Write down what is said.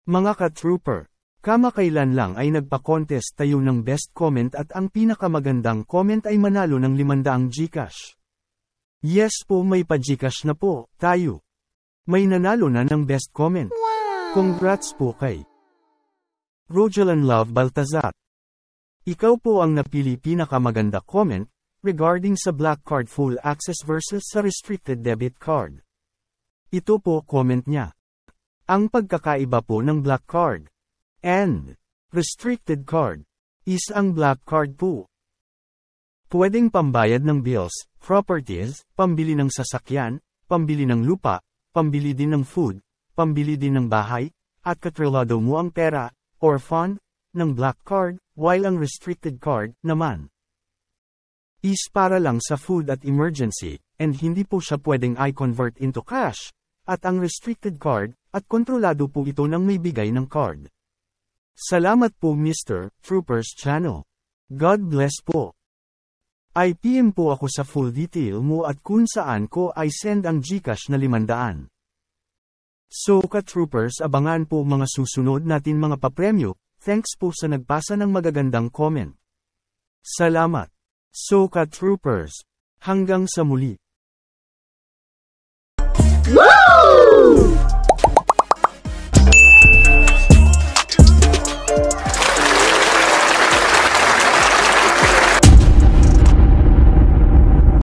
Mga ka-trooper, kamakailan lang ay nagpa-contest tayo ng best comment at ang pinakamagandang comment ay manalo ng 500 GCash. Yes po, may pa-GCash na po, tayo. May nanalo na ng best comment. Wow! Congrats po kay Rogelan Love Baltazar. Ikaw po ang napili pinakamaganda comment, regarding sa Black Card Full Access versus sa Restricted Debit Card. Ito po comment niya. Ang pagkakaiba po ng Black Card and Restricted Card is ang Black Card po. Pwedeng pambayad ng bills, properties, pambili ng sasakyan, pambili ng lupa, pambili din ng food, pambili din ng bahay, at katrilado mo ang pera, or fund, ng Black Card, while ang Restricted Card, naman, is para lang sa food at emergency, and hindi po siya pwedeng i-convert into cash, at ang Restricted Card, at kontrolado po ito ng may bigay ng card. Salamat po Mr. Troopers Channel. God bless po. IPM po ako sa full detail mo at kung saan ko ay send ang GCash na 500. So ka-troopers, abangan po mga susunod natin mga papremyo. Thanks po sa nagpasa ng magagandang comment. Salamat. So ka-troopers, hanggang sa muli.